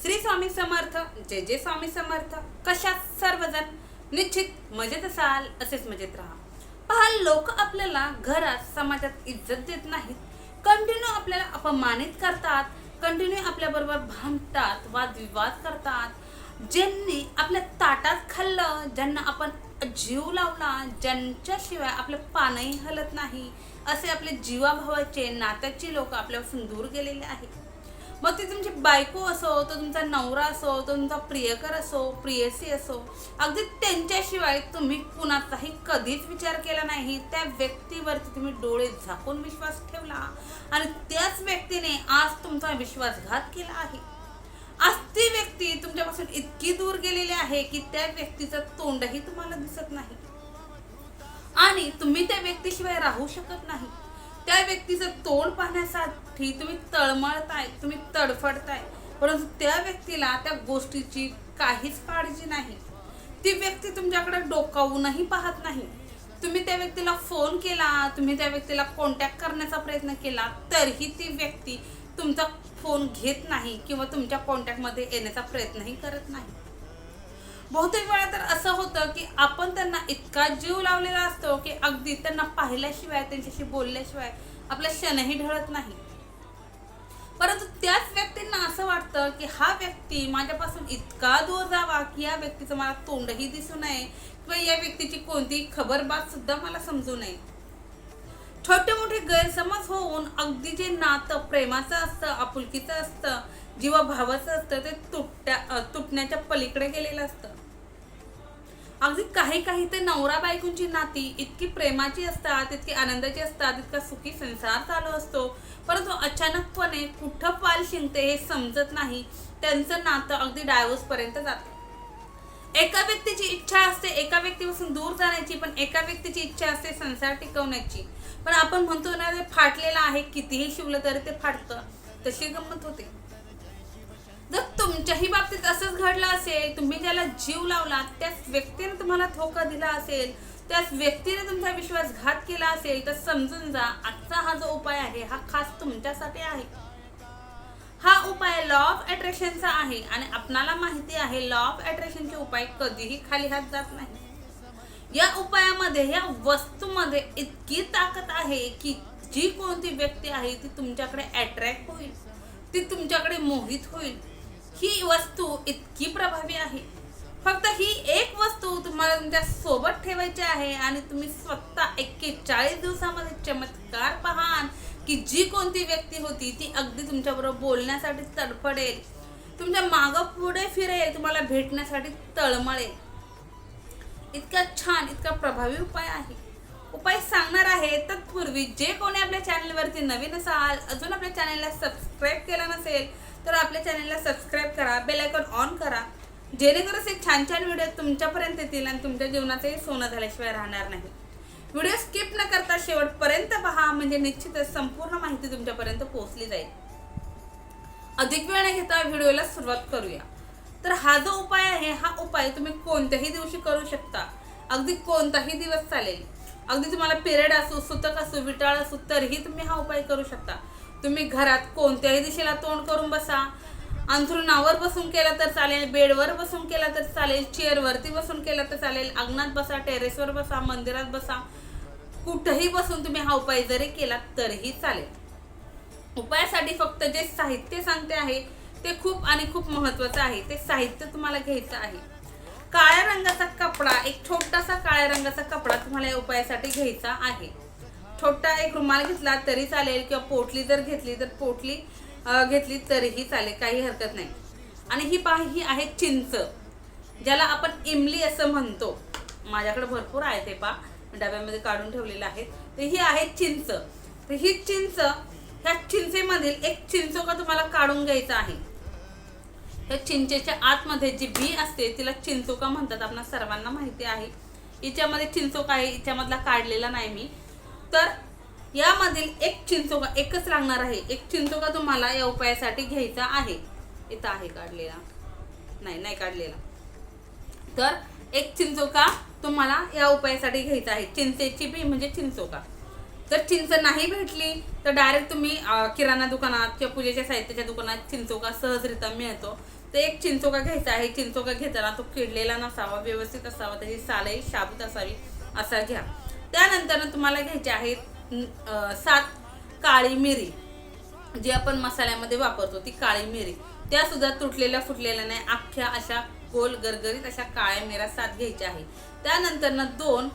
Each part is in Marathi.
श्री स्वामी समर्थ. जय जय स्वामी समर्थ. कशात सर्वजण निश्चित मजेत असाल, असेच मजेत राहा. पहा, लोक आपल्याला घरात समाजात इज्जत देत नाहीत, कंटिन्यू आपल्याला अपमानित करतात, कंटिन्यू आपल्याबरोबर भांडतात, वादविवाद करतात. ज्यांनी आपल्या ताटात खाल्लं, ज्यांना आपण जीव लावला, ज्यांच्याशिवाय आपलं पानही हलत नाही, असे आपले जीवाभावाचे नात्याची लोक आपल्यापासून दूर गेलेले आहेत. मग ती तुमची बायको असो, तो तुमचा नवरा असो, तो तुमचा प्रियकर असो, प्रियसी असो, अगदी त्यांच्याशिवाय तुम्ही कुणाचाही कधीच विचार केला नाही. त्या व्यक्तीवरती तुम्ही डोळे झाकून विश्वास ठेवला आणि त्याच व्यक्तीने आज तुमचा विश्वासघात केला आहे. आज ती व्यक्ती तुमच्यापासून इतकी दूर गेलेली आहे की त्या व्यक्तीचं तोंडही तुम्हाला दिसत नाही आणि तुम्ही त्या व्यक्तीशिवाय राहू शकत नाही. त्या व्यक्तीचं तोंड पाहण्यासाठी तुम्ही तळमळताय, तुम्ही तडफडताय, परंतु त्या व्यक्तीला त्या गोष्टीची काहीच काळजी नाही. ती व्यक्ती तुमच्याकडे डोकावूनही पाहत नाही. तुम्ही त्या व्यक्तीला फोन केला, तुम्ही त्या व्यक्तीला कॉन्टॅक्ट करण्याचा प्रयत्न केला, तरीही ती व्यक्ती तुमचा फोन घेत नाही किंवा तुमच्या कॉन्टॅक्टमध्ये येण्याचा प्रयत्नही करत नाही. बहुतेक वेळा तर असं होतं की आपण त्यांना इतका जीव लावलेला असतो की अगदी त्यांना पाहिल्याशिवाय, त्यांच्याशी बोलल्याशिवाय आपला क्षणही ढळत नाही. परंतु त्याच व्यक्तींना असं वाटतं की हा व्यक्ती माझ्यापासून इतका दूर जावा की या व्यक्तीचं मला तोंडही दिसू नये किंवा या व्यक्तीची कोणतीही खबरबात सुद्धा मला समजू नये. छोटे मोठे गैरसमज होऊन अगदी जे नातं प्रेमाचं असतं, आपुलकीचं असतं, जीवाभावाचं असतं, ते तुटण्याच्या पलीकडे गेलेलं असतं. अगदी काही ते नवरा बायकोंची नाती इतकी प्रेमाची असतात, इतकी आनंदाची असतात, इतका सुखी संसार चालू असतो, परंतु अचानकपणे कुठं पाल शिंकते हे समजत नाही. त्यांचं नातं अगदी डायव्होर्स पर्यंत जाते. एका व्यक्तीची इच्छा असते एका व्यक्तीपासून दूर जाण्याची, पण एका व्यक्तीची इच्छा असते संसार टिकवण्याची. पण आपण म्हणतो ना, ते फाटलेलं आहे, कितीही शिवलं तरी ते फाटतं. तशी गंमत होते. जर तुमच्याही बाबतीत असंच घडलं असेल, तुम्ही ज्याला जीव लावला त्याच व्यक्तीने तुम्हाला धोका दिला असेल, त्याच व्यक्तीने तुमचा विश्वासघात केला असेल, तर समजून जा, आजचा हा जो उपाय आहे हा खास तुमच्यासाठी आहे. हा उपाय लॉ ऑफ अट्रॅक्शनचा आहे आणि आपणाला माहिती आहे लॉ ऑफ अट्रॅक्शनचे उपाय कधीही खाली हात जात नाही. या उपायामध्ये, या वस्तूमध्ये इतकी ताकद आहे की जी कोणती व्यक्ती आहे ती तुमच्याकडे अट्रॅक्ट होईल, ती तुमच्याकडे मोहित होईल. ही वस्तू इतकी प्रभावी आहे. फक्त ही एक वस्तू तुम्हाला तुमच्या सोबत ठेवायची आहे आणि तुम्ही स्वतः 41 दिवसामध्ये चमत्कार पाहाल की जी कोणती व्यक्ती होती ती अगदी तुमच्याबरोबर बोलण्यासाठी तडफडेल, तुमच्या मागं पुढे फिरेल, तुम्हाला भेटण्यासाठी तळमळेल. इतका छान, इतका प्रभावी उपाय आहे. उपाय सांगणार आहे तत्पूर्वी जे कोणी आपल्या चॅनलवरती नवीन असाल, अजून आपल्या चॅनलला सबस्क्राईब केलं नसेल तर आपल्या चॅनलला सबस्क्राईब करा, बेल आयकॉन ऑन करा, जेणेकरून असे छान छान व्हिडिओ तुमच्यापर्यंत येतील आणि तुमच्या जीवनाचंही सोनं झाल्याशिवाय राहणार नाही. व्हिडिओ स्किप न करता शेवटपर्यंत पहा, म्हणजे निश्चितच संपूर्ण माहिती तुमच्यापर्यंत पोहोचली जाईल. अधिक वेळ न घेता व्हिडिओला सुरुवात करूया. तर हा जो उपाय आहे, हा उपाय तुम्ही कोणत्याही दिवशी करू शकता. अगदी कोणताही दिवस चालेल. अगदी तुम्हाला पिरियड असो, सुतक असो, विटाळ असो, तरीही तुम्ही हा उपाय करू शकता. तुम्ही घरात कोणत्याही दिशेला तोंड करून बसा, अंथरुणावर बसून केला तर चालेल, बेडवर बसून केला तर चालेल, चेअरवरती बसून केला तर चालेल, अंगणात बसा, टेरेसवर बसा, मंदिरात बसा, कुठेही बसून तुम्ही हा उपाय जरी केला तरीही चालेल. उपायासाठी फक्त जे साहित्य सांगते आहे ते खूप आणि खूप महत्त्वाचं आहे. ते साहित्य तुम्हाला घ्यायचं आहे. काळ्या रंगाचा कपडा, एक छोटासा काळ्या रंगाचा कपडा तुम्हाला या उपायासाठी घ्यायचा आहे. छोटा एक रुमाल घेतला तरी चालेल किंवा पोटली जर घेतली तर पोटली घेतली तरीही चालेल, काही हरकत नाही. आणि ही आहे चिंच, ज्याला आपण इमली असं म्हणतो. माझ्याकडे भरपूर आहे, ते डब्यामध्ये काढून ठेवलेलं आहे. तर ही आहे चिंच. तर ही चिंच, ह्या चिंचेमधील एक चिंचोका तुम्हाला काढून घ्यायचा आहे. या चिंचेच्या आतमध्ये जी बी असते तिला चिंचोका म्हणतात, आपल्या सर्वांना माहिती आहे. हिच्यामध्ये चिंचोका आहे, हिच्यामधला काढलेला नाही मी. तर यामधील एक चिंचोका, एकच लागणार आहे, एक चिंचोका तुम्हाला या उपायासाठी घ्यायचा आहे. इथं आहे काढलेला, नाही काढलेला. तर एक चिंचोका तुम्हाला या उपायासाठी घ्यायचा आहे. चिंचेची बी म्हणजे चिंचोका. जर चिंच नाही भेटली तर डायरेक्ट तुम्ही किराणा दुकानात किंवा पूजेच्या साहित्याच्या दुकानात चिंचोका सहजरित्या मिळतो, तर एक चिंचोका घ्यायचा आहे. चिंचोका घेताना तो किडलेला नसावा, व्यवस्थित असावा, त्याची सालही शाबूत असावी असा घ्या. त्यानंतर तुम्हाला घ्यायचे आहेत 7 काळी मिरी, जी आपण मसाल्यामध्ये वापरतो ती काळी मिरी. त्या सुद्धा तुटलेल्या फुटलेल्या नाही, अख्ख्या अशा गोल गरगरीत अशा काळ्या मिऱ्या 7 घ्यायच्या आहे. त्यानंतर 2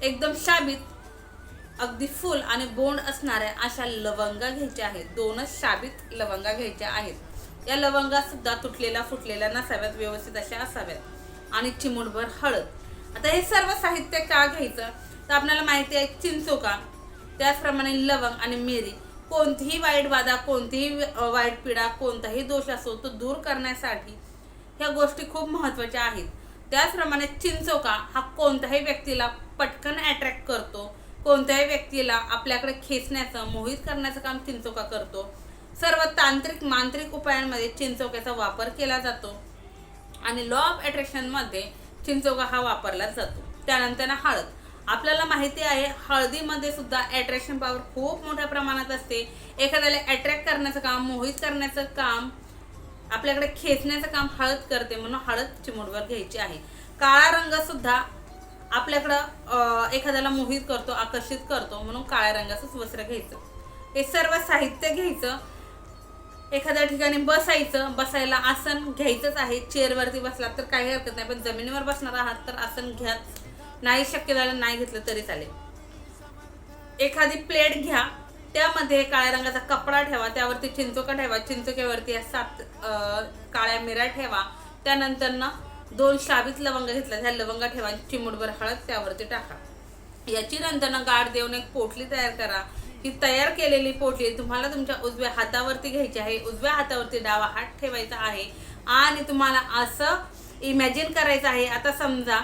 एकदम शाबीत अगदी फुल आणि बोंड असणाऱ्या अशा लवंगा घ्यायच्या आहेत. 2च शाबीत लवंगा घ्यायच्या आहेत. या लवंगा सुद्धा तुटलेल्या फुटलेल्या नसाव्यात, व्यवस्थित अशा असाव्यात. आणि चिमूटभर हळद. आता हे सर्व साहित्य का घ्यायचं तर आपल्याला माहिती आहे चिंचोका, त्याचप्रमाणे लवंग आणि मिरी, कोणतीही वाईट बाधा, कोणतीही वाईट पिढा, कोणताही दोष असो तो दूर करण्यासाठी ह्या गोष्टी खूप महत्त्वाच्या आहेत. त्याचप्रमाणे चिंचोका हा कोणत्याही व्यक्तीला पटकन अट्रॅक्ट करतो, कोणत्याही व्यक्तीला आपल्याकडे खेचण्याचं, मोहित करण्याचं काम चिंचोका करतो. सर्व तांत्रिक मांत्रिक उपायांमध्ये चिंचोक्याचा वापर केला जातो आणि लॉ ऑफ अट्रॅक्शनमध्ये चिंचोका हा वापरला जातो. त्यानंतर हळद. आपल्याला माहिती आहे हळदीमध्ये सुद्धा अट्रॅक्शन पॉवर खूप मोठ्या प्रमाणात असते. एखाद्याला अट्रॅक्ट करण्याचं काम, मोहित करण्याचं काम, आपल्याकडे खेचण्याचं काम हळद करते, म्हणून हळद चिमूटभर घ्यायची आहे. काळा रंग सुद्धा आपल्याकडं एखाद्याला मोहित करतो, आकर्षित करतो, म्हणून काळ्या रंगाचंच वस्त्र घ्यायचं. हे सर्व साहित्य घ्यायचं. एखाद्या ठिकाणी बसायचं, बसायला आसन घ्यायचंच आहे. चेअरवरती बसलात तर काही हरकत नाही, पण जमिनीवर बसणार आहात तर आसन घ्या. नाही शक्य झालं नाही घेतलं तरी चालेल. एखादी प्लेट घ्या, त्यामध्ये काळ्या रंगाचा कपडा ठेवा, त्यावरती चिंचोका ठेवा, चिंचोक्यावरती 7 काळ्या मिऱ्या ठेवा. त्यानंतर 2 शाबीत लवंगा घेतल्या, ह्या लवंगा ठेवा, चिमूटभर हळद त्यावरती टाका. याची नंतर गाठ देऊन एक पोटली तयार करा. ही तयार केलेली पोटली तुम्हाला तुमच्या उजव्या हातावरती घ्यायची आहे. उजव्या हातावरती डावा हात ठेवायचा आहे आणि तुम्हाला असं इमॅजिन करायचं आहे, आता समजा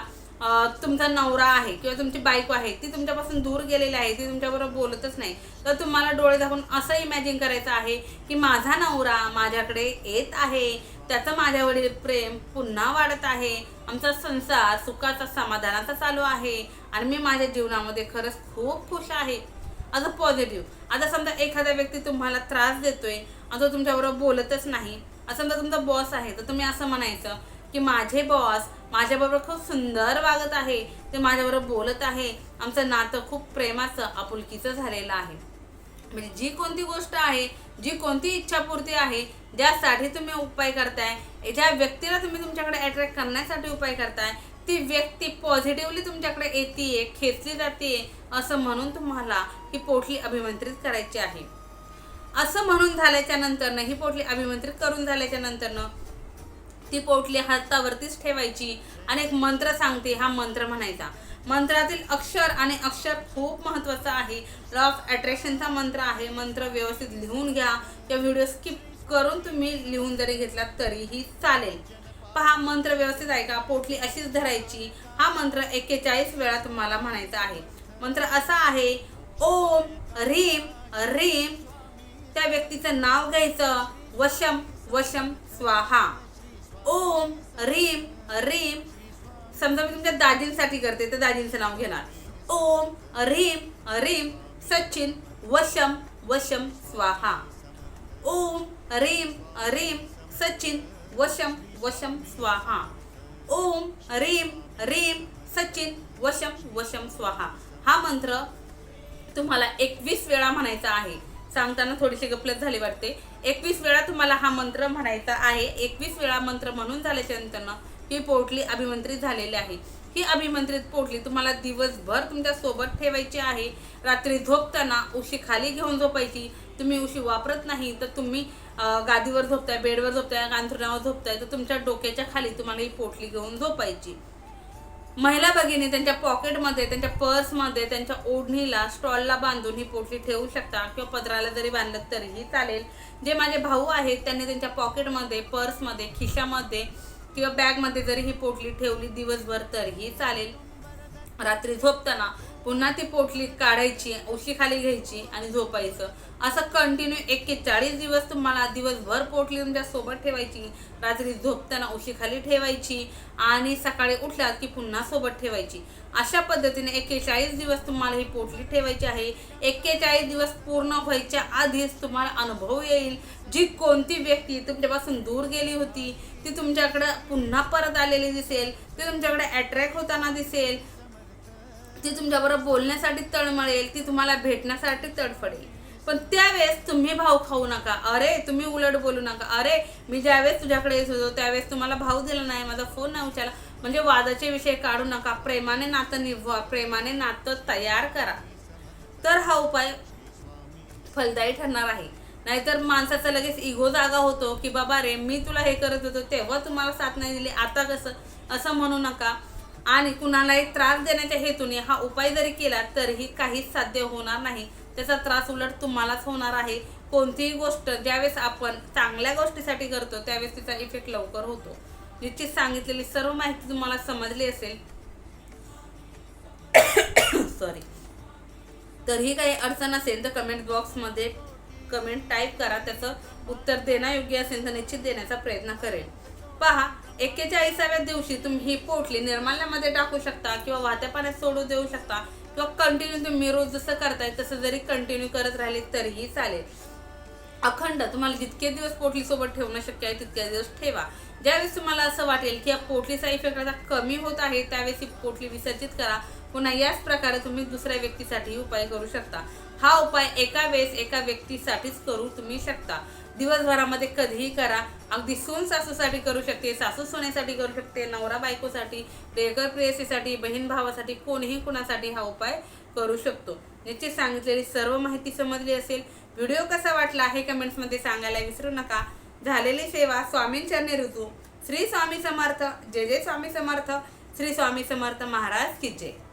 तुमचा नवरा आहे किंवा तुमची बायको आहे, ती तुमच्यापासून दूर गेलेली आहे, ती तुमच्याबरोबर बोलतच नाही, तर तुम्हाला डोळे झाकून असं इमॅजिन करायचं आहे की माझा नवरा माझ्याकडे येत आहे, त्याचं माझ्यावरील प्रेम पुन्हा वाढत आहे, आमचा संसार सुखाचा समाधानाचा चालू आहे आणि मी माझ्या जीवनामध्ये खरंच खूप खुश आहे, असं पॉझिटिव्ह. आता समजा एखादा व्यक्ती तुम्हाला त्रास देतोय आणि तो तुमच्याबरोबर बोलतच नाही, असं समजा तुमचा बॉस आहे, तर तुम्ही असं म्हणायचं की माझे बॉस माझ्याबरोबर खूप सुंदर वागत आहे, ते माझ्याबरोबर बोलत आहे, आमचं नातं खूप प्रेमाचं आपुलकीचं झालेलं आहे. म्हणजे जी कोणती गोष्ट आहे, जी कोणती इच्छापूर्ती आहे, ज्यासाठी तुम्ही उपाय करताय, ज्या व्यक्तीला तुम्ही तुमच्याकडे अट्रॅक्ट करण्यासाठी उपाय करताय, ती व्यक्ती पॉझिटिव्हली तुमच्याकडे येते, खेचली जाते, असं म्हणून तुम्हाला ही पोटली अभिमंत्रित करायची आहे. असं म्हणून झाल्याच्या नंतरनं, ही पोटली अभिमंत्रित करून झाल्याच्या नंतरनं ती पोटली हातावरतीच ठेवायची आणि एक मंत्र सांगते, हा मंत्र म्हणायचा. मंत्रातील अक्षर आणि अक्षर खूप महत्त्वाचं आहे. लॉ ऑफ अट्रॅक्शनचा मंत्र आहे. मंत्र व्यवस्थित लिहून घ्या किंवा व्हिडिओ स्किप करून तुम्ही लिहून जरी घेतला तरीही चालेल. पहा, मंत्र व्यवस्थित ऐका. पोटली अशीच धरायची. हा मंत्र 41 वेळा तुम्हाला म्हणायचा आहे. मंत्र असा आहे, ओम ह्रीम ह्रीम, त्या व्यक्तीचं नाव घ्यायचं, वशम वशम स्वाहा. ओम ह्रीम ह्रीम, समजा मी तुमच्या दाजींसाठी करते तर दाजींचं नाव घेणार. ओम ह्रीम ह्रीम सचिन वशम वशम स्वाहा. ओम ह्रीम ह्रीम सचिन वशम वशम स्वाहा. ओम ह्रीम ह्रीम सचिन वशम वशम स्वाहा. हा मंत्र तुम्हाला 21 वेळा म्हणायचा आहे. सांगताना थोडीशी गफलत झाली वाटते. 21 वेळा तुम्हाला हा मंत्र म्हणायचा आहे. 21 वेळा मंत्र म्हणून झाल्याच्या नंतर ही पोटली अभिमंत्रित झालेली आहे. ही अभिमंत्रित पोटली तुम्हाला दिवसभर तुमच्या सोबत ठेवायची आहे. रात्री झोपताना उशी खाली घेऊन झोपायची. तुम्ही उशी वापरत नाही तर तुम्ही गादीवर झोपताय, बेडवर झोपताय, अंथरुणावर झोपताय, तर तुमच्या डोक्याच्या खाली तुम्हाला ही पोटली घेऊन झोपायची. महिला भगिनी त्यांच्या पॉकेटमध्ये, त्यांच्या पर्समध्ये, त्यांच्या ओढणीला, स्टॉलला बांधून ही पोटली ठेवू शकता किंवा पदराला जरी बांधलं तरीही चालेल. जे माझे भाऊ आहेत त्यांनी त्यांच्या पॉकेटमध्ये, पर्समध्ये, खिशामध्ये किंवा बॅगमध्ये जरी ही पोटली ठेवली दिवसभर तरीही चालेल. रात्री झोपताना पुन्हा ती पोटली काढायची, उशी खाली घ्यायची आणि झोपायचं. असं कंटिन्यू 41 दिवस तुम्हाला दिवसभर पोटली तुमच्या सोबत ठेवायची, रात्री झोपताना उशी खाली ठेवायची आणि सकाळी उठल्यात की पुन्हा सोबत ठेवायची. अशा पद्धतीने 41 दिवस तुम्हाला ही पोटली ठेवायची आहे. 41 दिवस पूर्ण व्हायच्या आधीच तुम्हाला अनुभव येईल. जी कोणती व्यक्ती तुमच्यापासून दूर गेली होती ती तुमच्याकडे पुन्हा परत आलेली दिसेल, ती तुमच्याकडे अट्रॅक्ट होताना दिसेल, ती तुमच्याबरोबर बोलण्यासाठी तळमळेल, ती तुम्हाला भेटण्यासाठी तडफडेल. पण त्यावेळेस तुम्ही भाव खाऊ नका. अरे तुम्ही उलट बोलू नका. अरे मी ज्यावेळेस तुझ्याकडे येत होतो त्यावेळेस तुम्हाला भाव दिला नाही, माझा फोन नाही उचलला, म्हणजे वादाचे विषय काढू नका. प्रेमाने नातं निभवा, प्रेमाने नातं तयार करा, तर हा उपाय फलदायी ठरणार आहे. नाहीतर माणसाचा लगेच इगो जागा होतो की बाबा रे मी तुला हे करत होतो तेव्हा तुम्हाला साथ नाही दिली, आता कसं, असं म्हणू नका. आणि कुणालाही त्रास देण्याच्या हेतूने हा उपाय जरी केला तरीही काहीच साध्य होणार नाही. त्याचा त्रास उलट तुम्हालाच होणार आहे. कोणतीही गोष्ट ज्यावेळेस आपण चांगल्या गोष्टीसाठी करतो त्यावेळेस तिचा इफेक्ट लवकर होतो. निश्चित सांगितलेली सर्व माहिती तुम्हाला समजली असेल. सॉरी. तरीही काही अडचण असेल तर कमेंट बॉक्समध्ये कमेंट टाईप करा. त्याचं उत्तर देणं योग्य असेल तर निश्चित देण्याचा प्रयत्न करेल. पहा, 41व्या दिवशी तुम्ही ही पोटली निर्माल्यामध्ये टाकू शकता किंवा वाहत्या पाण्यात सोडू देऊ शकता किंवा कंटिन्यू तुम्ही रोज जसं करताय तसं जरी कंटिन्यू करत राहिले तरीही चालेल. अखंड तुम्हाला जितके दिवस पोटली सोबत ठेवणं शक्य आहे तितके दिवस ठेवा. ज्यावेळेस तुम्हाला असं वाटेल की या पोटलीचा इफेक्ट आता कमी होत आहे त्यावेळेस ही पोटली विसर्जित करा. पुन्हा याच प्रकारे तुम्ही दुसऱ्या व्यक्तीसाठी उपाय करू शकता. हा उपाय एका वेळेस एका व्यक्तीसाठीच करू तुम्ही शकता. दिवसभरामध्ये कधीही करा. अगदी सून सासूसाठी करू शकते, सासू सुनेसाठी करू शकते, नवरा बायकोसाठी, प्रियकर प्रेयसीसाठी, बहीण भावासाठी, कोणीही कुणासाठी हा उपाय करू शकतो. निश्चित सांगितलेली सर्व माहिती समजली असेल. व्हिडिओ कसा वाटला हे कमेंट्समध्ये सांगायला विसरू नका. झालेली सेवा स्वामींचरणी ऋतू. श्री स्वामी समर्थ. जय जय स्वामी समर्थ. श्री स्वामी समर्थ महाराज की जय.